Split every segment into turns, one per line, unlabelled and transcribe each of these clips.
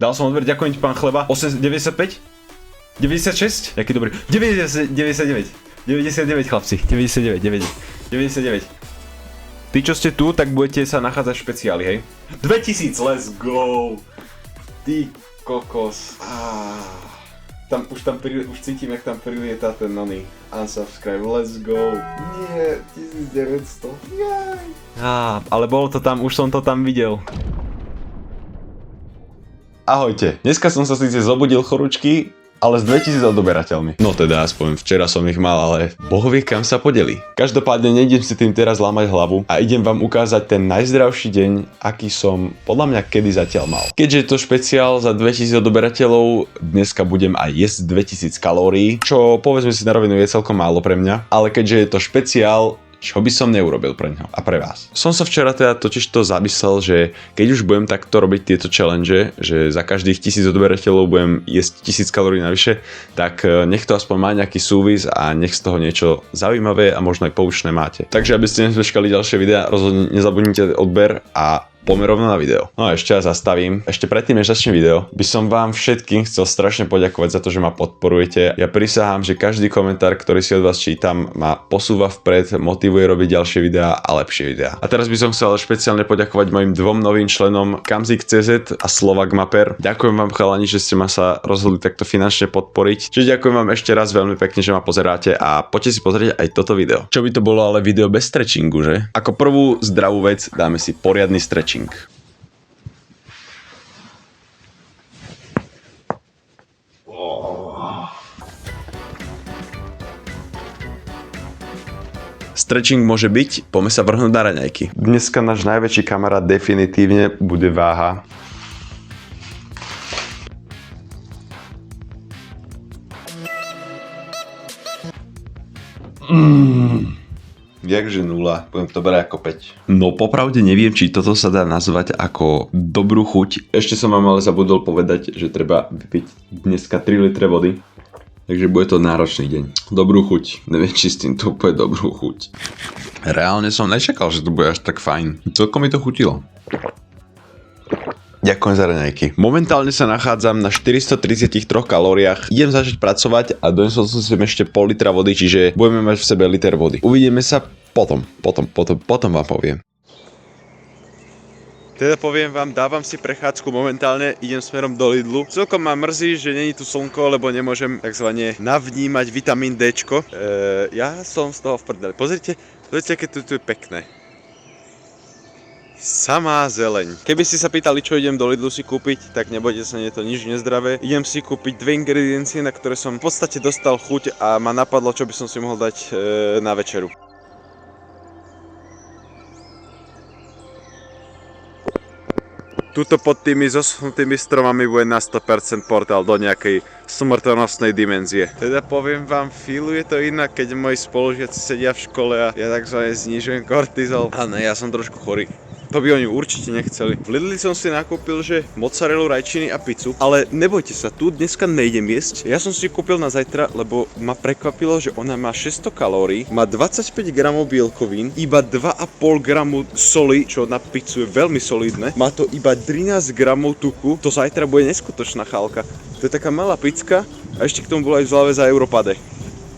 Dal som odber, ďakujem ti pán Chleba. 95? 96? Jaký dobrý. 99 chlapci. 99. Tí, čo ste tu, tak budete sa nachádzať v špeciáli, hej? 2000, let's go! Ty kokos. Už cítim, jak tam prilieta ten oný unsubscribe, let's go. Nie, 1900. Jaj. Ale bolo to tam, už som to tam videl. Ahojte, dneska som sa síce zobudil chorúčky, ale s 2000 odoberateľmi. No teda aspoň včera som ich mal, ale Boh vie kam sa podeli. Každopádne nejdem si tým teraz lámať hlavu a idem vám ukázať ten najzdravší deň, aký som podľa mňa kedy zatiaľ mal. Keďže je to špeciál za 2000 odoberateľov, dneska budem aj jesť 2000 kalórií, čo povedzme si na rovinu je celkom málo pre mňa, ale keďže je to špeciál, čo by som neurobil pre ňo a pre vás. Som sa včera teda totiž to zamyslel, že keď už budem takto robiť tieto challenge, že za každých 1000 odberateľov budem jesť 1000 kalórií navyše, tak nech to aspoň má nejaký súvis a nech z toho niečo zaujímavé a možno aj poučné máte. Takže aby ste nezmeškali ďalšie videá, rozhodne nezabudnite odber a poďme rovno na video. No a ešte ja zastavím. Ešte predtým, než začnem video, by som vám všetkým chcel strašne poďakovať za to, že ma podporujete. Ja prisahám, že každý komentár, ktorý si od vás čítam, ma posúva vpred, motivuje robiť ďalšie videá a lepšie videá. A teraz by som chcel špeciálne poďakovať mojim dvom novým členom Kamzik.cz a Slovak Mapper. Ďakujem vám chalani, že ste ma sa rozhodli takto finančne podporiť. Čiže ďakujem vám ešte raz veľmi pekne, že ma pozeráte a poďte si pozrieť aj toto video. Čo by to bolo ale video bez stretchingu, že? Ako prvú zdravú vec dáme si poriadny stretching. Stretching môže byť, poďme sa vrhnúť na raňajky. Dneska náš najväčší kamarát definitívne bude váha. Jakže 0, budem to brať ako 5. No popravde neviem, či toto sa dá nazvať ako dobrú chuť. Ešte som vám ale zabudol povedať, že treba vypiť dneska 3 litre vody. Takže bude to náročný deň. Dobrú chuť. Neviem, či s tým to úplne dobrú chuť. Reálne som nečakal, že to bude až tak fajn. Celkom mi to chutilo. Ďakujem za raňajky. Momentálne sa nachádzam na 433 kalóriách. Idem začať pracovať a donesol som si ešte pol litra vody, čiže budeme mať v sebe liter vody. Uvidíme sa potom vám poviem. Teda poviem vám, dávam si prechádzku momentálne, idem smerom do Lidlu. Celkom ma mrzí, že není tu slnko, lebo nemôžem takzvané navnímať vitamín Dčko. Ja som z toho v prdeli. Pozrite, aké tu je pekné. Samá zeleň. Keby ste sa pýtali, čo idem do Lidlu si kúpiť, tak nebojte sa, nie je to nič nezdravé. Idem si kúpiť dve ingrediencie, na ktoré som v podstate dostal chuť a ma napadlo, čo by som si mohol dať na večeru. Tuto pod tými zoschnutými stromami bude na 100% portál do nejakej smrtonosnej dimenzie. Teda poviem vám, feeluje to inak, keď moji spolužiaci sedia v škole a ja takzvané znižujem kortizol. A ne, ja som trošku chorý. To by oni určite nechceli. V Lidli som si nakúpil, že mozzarellu, rajčiny a pizzu, ale nebojte sa, tu dneska nejdem jesť. Ja som si kúpil na zajtra, lebo ma prekvapilo, že ona má 600 kalórií, má 25 gramov bielkovín, iba 2,5 gramu soli, čo na pizzu je veľmi solidné. Má to iba 13 gramov tuku, to zajtra bude neskutočná chálka. To je taká malá picka a ešte k tomu bola aj v zľave za Europade.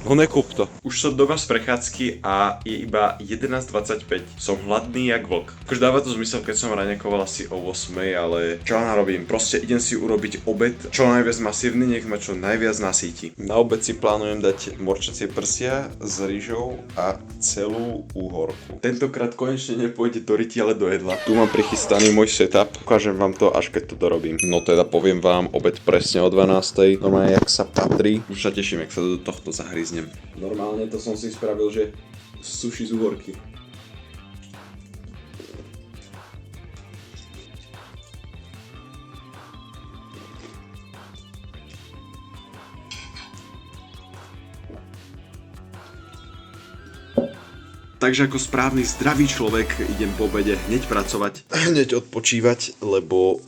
No nekúp to. Už som doma z prechádzky a je iba 11:25. Som hladný jak vlk. Akože dáva to zmysel, keď som raňakoval asi o 8, ale čo narobím? Proste idem si urobiť obed čo najviac masívny, nech ma čo najviac nasíti. Na obed si plánujem dať morčacie prsia s rýžou a celú úhorku. Tentokrát konečne nepôjde do ryti, ale do jedla. Tu mám prichystaný môj setup. Ukážem vám to, až keď to dorobím. No teda poviem vám, obed presne o 12. Normálne jak sa patrí. Už sa teším, jak sa do tohto zahryzne. Normálne to som si spravil, že sushi z uhorky. Takže ako správny zdravý človek idem po obede hneď pracovať, hneď odpočívať, lebo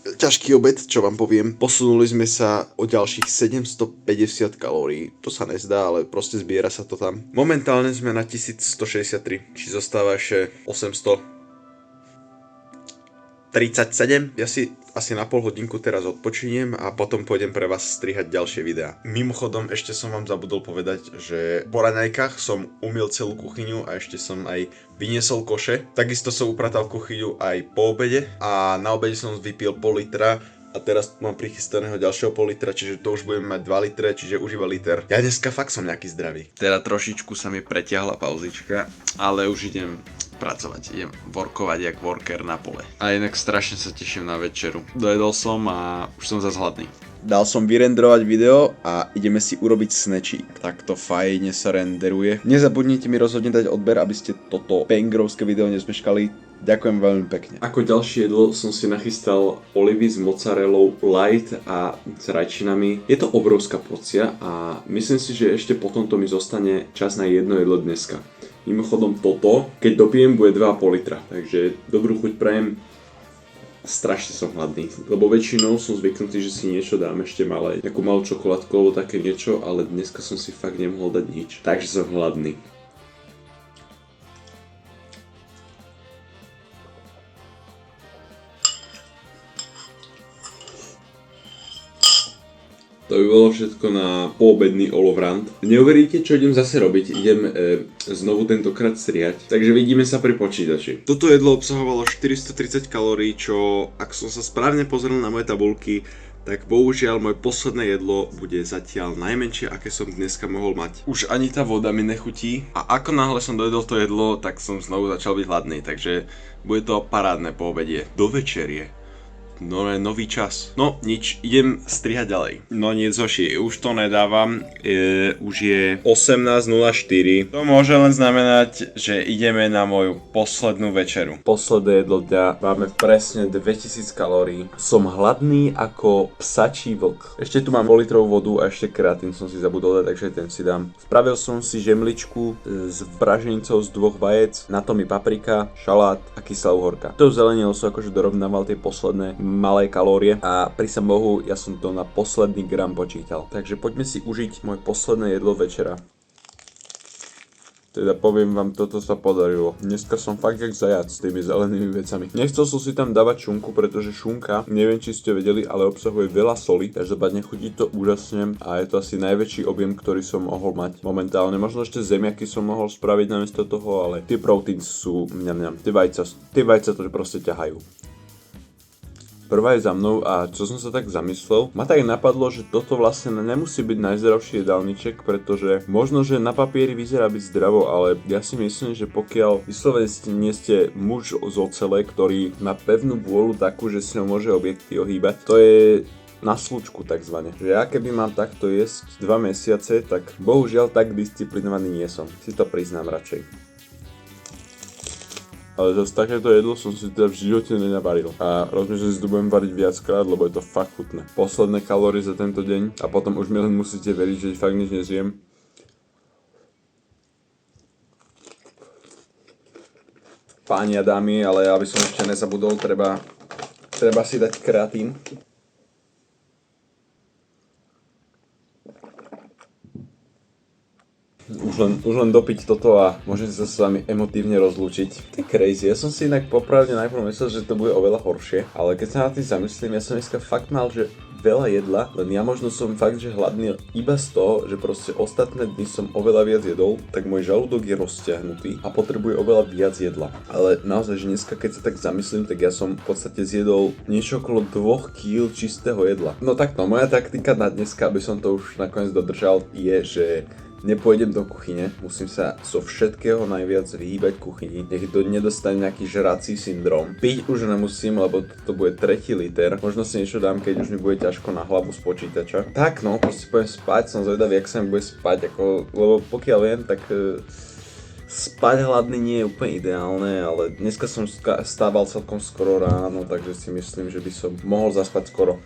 ťažký obed, čo vám poviem. Posunuli sme sa o ďalších 750 kalórií. To sa nezdá, ale proste zbiera sa to tam. Momentálne sme na 1163. Či zostáva ešte 837? Ja si asi na pol hodinku teraz odpočiniem a potom pôjdem pre vás strihať ďalšie videá. Mimochodom, ešte som vám zabudol povedať, že po raňajkách som umyl celú kuchyňu a ešte som aj vyniesol koše. Takisto som upratal kuchyňu aj po obede a na obede som vypil pol litra. A teraz mám prichystaného ďalšieho pol litra, čiže to už budeme mať 2 litre, čiže už iba liter. Ja dneska fakt som nejaký zdravý. Teda trošičku sa mi pretiahla pauzička, ale už idem pracovať, idem workovať jak worker na pole. A inak strašne sa teším na večeru. Dojedol som a už som zase hladný. Dal som vyrendrovať video a ideme si urobiť snatchík. Takto fajne sa renderuje. Nezabudnite mi rozhodne dať odber, aby ste toto bangrovské video nezmeškali. Ďakujem veľmi pekne. Ako ďalšie jedlo som si nachystal olivy s mozzarellou light a s rajčinami. Je to obrovská porcia a myslím si, že ešte po tomto mi zostane čas na jedno jedlo dneska. Mimochodom toto, keď dopijem, bude 2,5 litra. Takže dobrú chuť prajem. Strašne som hladný, lebo väčšinou som zvyknutý, že si niečo dám ešte malé, nejakú malú čokoládku alebo také niečo, ale dneska som si fakt nemohol dať nič, takže som hladný. To by bolo všetko na poobedný olovrant. Neuveríte, čo idem zase robiť? Idem znovu tentokrát strihať. Takže vidíme sa pri počítači. Toto jedlo obsahovalo 430 kalórií, čo ak som sa správne pozrel na moje tabulky, tak bohužiaľ moje posledné jedlo bude zatiaľ najmenšie, aké som dneska mohol mať. Už ani tá voda mi nechutí. A ako náhle som dojedol to jedlo, tak som znovu začal byť hladný. Takže bude to parádne poobedie. Do večerie. No nový čas. No nič, idem strihať ďalej. No nic hoši, už to nedávam, už je 18:04. To môže len znamenať, že ideme na moju poslednú večeru. Posledné jedlo dňa, máme presne 2000 kalórií. Som hladný ako psačí vlk. Ešte tu mám politrovú vodu a ešte kreatín som si zabudol dať, takže ten si dám. Spravil som si žemličku s praženicou z 2 vajec, na tom i paprika, šalát a kyslá uhorka. To zeleniel som akože dorovnával tie posledné malé kalórie a pri sam Bohu ja som to na posledný gram počítal. Takže poďme si užiť moje posledné jedlo večera. Teda poviem vám, toto sa podarilo. Dneska som fakt jak zajac s tými zelenými vecami. Nechcel som si tam dávať šunku, pretože šunka, neviem či ste vedeli, ale obsahuje veľa soli. Každopádne chutí to úžasne a je to asi najväčší objem, ktorý som mohol mať momentálne. Možno ešte zemiaky som mohol spraviť namiesto toho, ale tie proteíny sú mňam. Tie vajca to proste ťahajú. Prvá je za mnou a čo som sa tak zamyslel, ma tak napadlo, že toto vlastne nemusí byť najzdravší jedálniček, pretože možno, že na papieri vyzerá byť zdravo, ale ja si myslím, že pokiaľ vyslovene nie ste muž z ocele, ktorý má pevnú vôľu takú, že si ho môže objekty ohýbať, to je na slučku takzvané. Že ja keby mám takto jesť 2 mesiace, tak bohužiaľ tak disciplinovaný nie som. Si to priznám radšej. Ale zase takéto jedlo som si teda v živote nenavaril. A rozmýšľam, že si to budem variť viackrát, lebo je to fakt chutné. Posledné kalórie za tento deň a potom už mi len musíte veriť, že fakt nič nezjem. Páni a dámy, ale aby som ešte nezabudol, treba si dať kreatín. Už len dopiť toto a môžem sa s vami emotívne rozlúčiť. To je crazy, ja som si inak popravde najprv myslel, že to bude oveľa horšie, ale keď sa nad tým zamyslím, ja som dneska fakt mal, že veľa jedla, len ja možno som fakt, že hladný iba z toho, že proste ostatné dny som oveľa viac jedol, tak môj žalúdok je rozťahnutý a potrebuje oveľa viac jedla. Ale naozaj, že dneska keď sa tak zamyslím, tak ja som v podstate zjedol niečo okolo 2 kg čistého jedla. No takto, moja taktika na dneska, aby som to už nakoniec dodržal, je, že nepôjdem do kuchyne, musím sa zo všetkého najviac vyhýbať kuchyni, nech nedostane nejaký žrací syndrom. Piť už nemusím, lebo to bude 3. liter, možno si niečo dám, keď už mi bude ťažko na hlavu z počítača. Tak no, proste pôjdem spať, som zvedavý, jak sa mi bude spať, lebo pokiaľ viem, tak spať hladný nie je úplne ideálne, ale dneska som stával celkom skoro ráno, takže si myslím, že by som mohol zaspať skoro.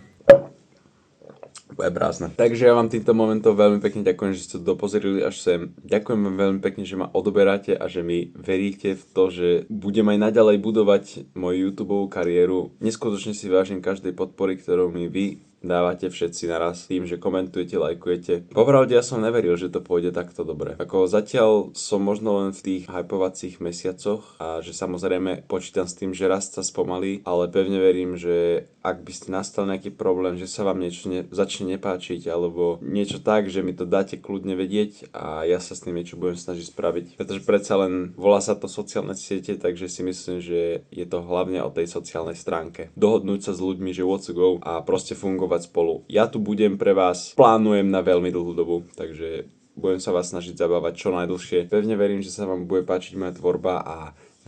Bude brázne. Takže ja vám týmto momentom veľmi pekne ďakujem, že ste to dopozerili až sem. Ďakujem vám veľmi pekne, že ma odoberáte a že mi veríte v to, že budem aj naďalej budovať moju YouTubeovú kariéru. Neskutočne si vážim každej podpory, ktorú mi vy dávate všetci naraz tým, že komentujete, lajkujete. Popravde ja som neveril, že to pôjde takto dobre. Ako zatiaľ som možno len v tých hypovacích mesiacoch a že samozrejme počítam s tým, že rast sa spomalí, ale pevne verím, že ak by ste nastal nejaký problém, že sa vám niečo začne nepáčiť alebo niečo tak, že mi to dáte kľudne vedieť a ja sa s tým niečo budem snažiť spraviť. Pretože predsa len volá sa to sociálne siete, takže si myslím, že je to hlavne o tej sociálnej stránke. Dohodnúť sa s ľuďmi, že what's to go a proste fungovať spolu. Ja tu budem pre vás, plánujem na veľmi dlhú dobu, takže budem sa vás snažiť zabávať čo najdlhšie. Pevne verím, že sa vám bude páčiť moja tvorba a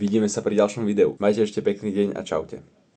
vidíme sa pri ďalšom videu. Majte ešte pekný deň a čaute.